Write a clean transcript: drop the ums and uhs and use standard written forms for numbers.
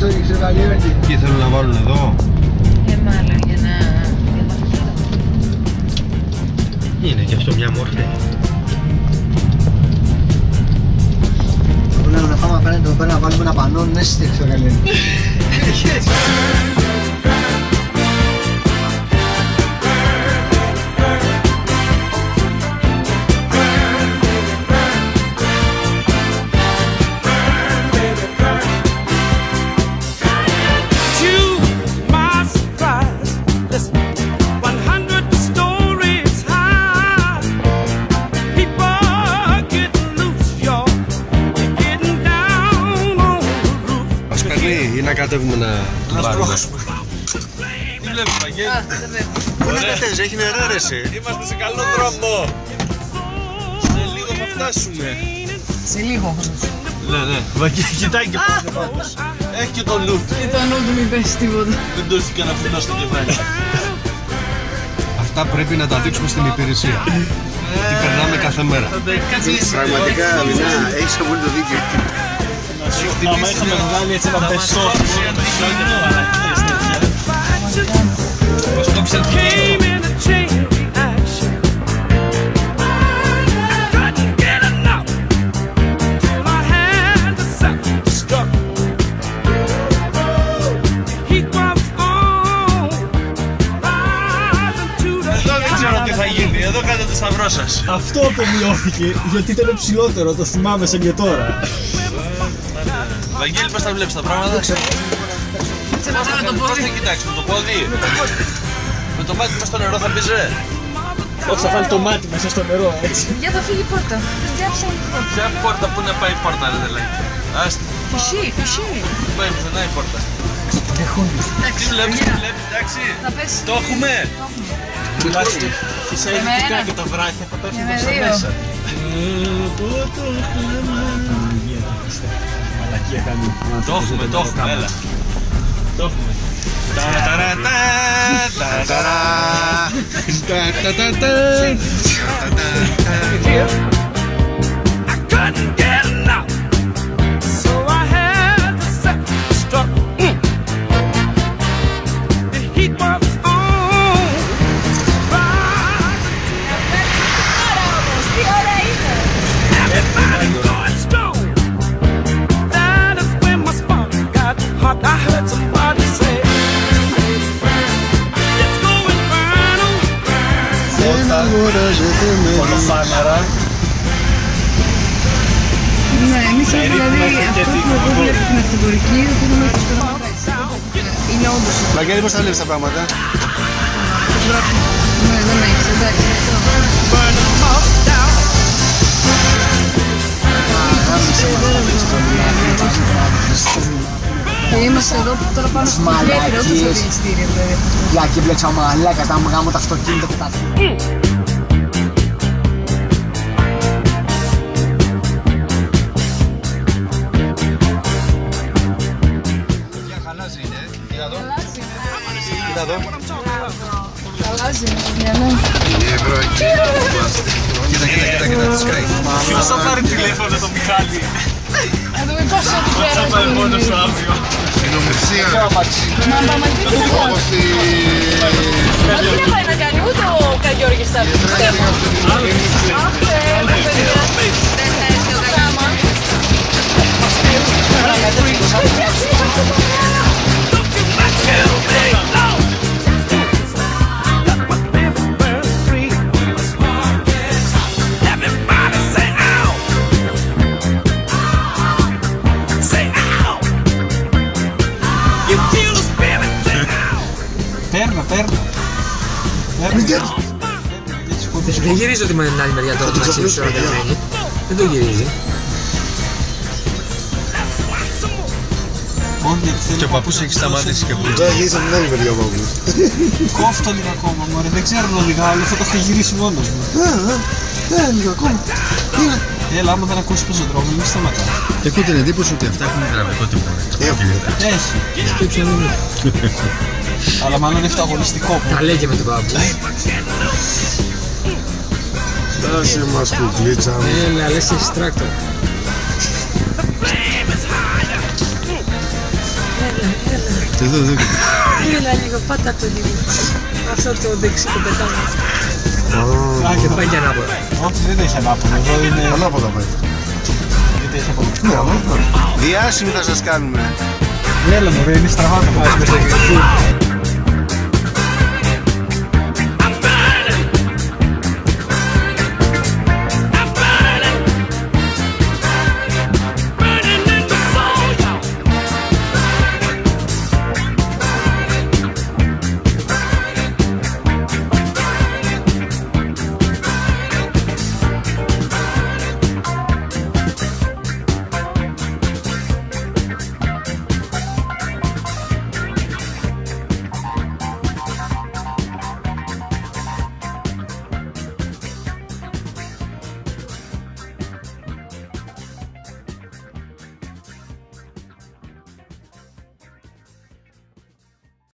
το ρίξε Βαγγέλη. Τι θέλουν να βάλουν εδώ? Μάλλον για να διαμαρτυρώ. Είναι και αυτό μια μόρφη. Πρέπει να πάμε απέναντι εδώ πέρα να βάλουμε ένα πανό, ναι στήριξε Βαγγέλη. Ή να κατέβουμε να Να πάρουμε? σπρώξουμε. Τι βλέπεις Βαγγέλη? Πού είναι κατέβεις, έχει νερό ρε εσύ. Είμαστε σε καλό δρόμο. Σε λίγο θα φτάσουμε. Σε λίγο όμως. Ναι. Βαγγέλη κοιτάει και πάνε πάντως. Έχει και το λούτ. Και το νου του μην πέσει τίποτα. Δεν το έχει κανένα φουνό στο κεφάλι. Αυτά πρέπει να τα δείξουμε στην υπηρεσία. Τι περνάμε κάθε μέρα. Πραγματικά Μινά, έχεις απόλυτο δίκιο. Άμα είχαμε βγάλει έτσι ένα πεσό. Εδώ κάνετε το σταυρό σας. Αυτό απομειώθηκε γιατί ήταν ψηλότερο, το θυμάμαι σαν και τώρα. Βαγγέλη, πώς τα βλέπεις τα πράγματα? Σε πάσα με το Πώς πόδι. θα κοιτάξεις, με το πόδι? Με το μάτι μες στο νερό θα μπεις ρε? Όχι, θα βάλει το μάτι μέσα στο νερό, έτσι. Για θα φύγει η πόρτα. Την διάψα ανοιχτό. Ποια πόρτα, πού να πάει η πόρτα ρε δελάκι? Άστα, Φυσί. πού πάει πουθενά η πόρτα? Τι βλέπεις, εντάξει? Θα πέσει. Το έχουμε! Τουλάχιστον φυσικά και τα βράχια θα πέφτουν Για με προς τα δύο. μέσα. Μαλακία κάνει. Το έχουμε, έλα. Το έχουμε. Κολοφάναρα. Ναι, εμείς δηλαδή αυτό που εγώ βλέπω την αυτοκορική, το έχουμε μέχρι τώρα. Είναι όντως. Βαγγέλη, πώς θα βλέπεις τα πράγματα? Ναι, δεν έχεις, εντάξει. Και είμαστε εδώ τώρα πάνω στο γέφυρα, ούτε στο διαστήριο βέβαια. Για και μπλέξα μαλάκας, να μου γάμω το αυτοκίνητο και τα... Χαλάζει είναι, κοίτα εδώ. Κοίτα εδώ. Αλλάζει, για να. Ευρώ εκεί. Κοίτα, τη σκάει. Ποιος θα πάρει τηλέφωνο το Μιχάλη? Να δούμε πόσο του Θα πάει μόνος του αύριο. Η νομοθεσία. Μα πάμε τι θα κάνει. Όπως τη... Μα τι θα πάει να κάνει, ούτε ο Καγιώργης θα πει. Δεν θα έρθει ο Καγιώργης. Δεν γυρίζει ότι με την άλλη μεριά τώρα το αξίζει τώρα τελειώνει. Δεν το γυρίζει. Και ο παππούς έχει σταματήσει και πολύ. Τώρα γύρισα την άλλη μεριά ο παππούς. Κόφτω λίγο ακόμα, μωρέ. Δεν ξέρω να οδηγάω, αλλά θα το έχω γυρίσει μόνος μου. Λίγο ακόμα. Έλα, άμα δεν ακούσει πόσο δρόμο, μην σταματά. Έχω την εντύπωση ότι αυτά έχουν γραμμικό τίποτα. Έχει. Αλλά μάλλον είναι αυτό αγωνιστικό που. Τα λέει και με τον παππού. Άσε μας κουκλίτσα μου. Έλα, λες έχεις τράκτορ. Εδώ. Έλα λίγο, πάτα το λίγο. Αυτό το δεξί το πετάμε. Και πάει και ανάποδα. Όχι, δεν έχει ανάποδα. Εδώ είναι. Ανάποδα πάει. Γιατί έχει από Ναι, ανάποδα. Διάσημοι θα σας κάνουμε. Έλα μωρέ, είναι στραβά το πας μέσα.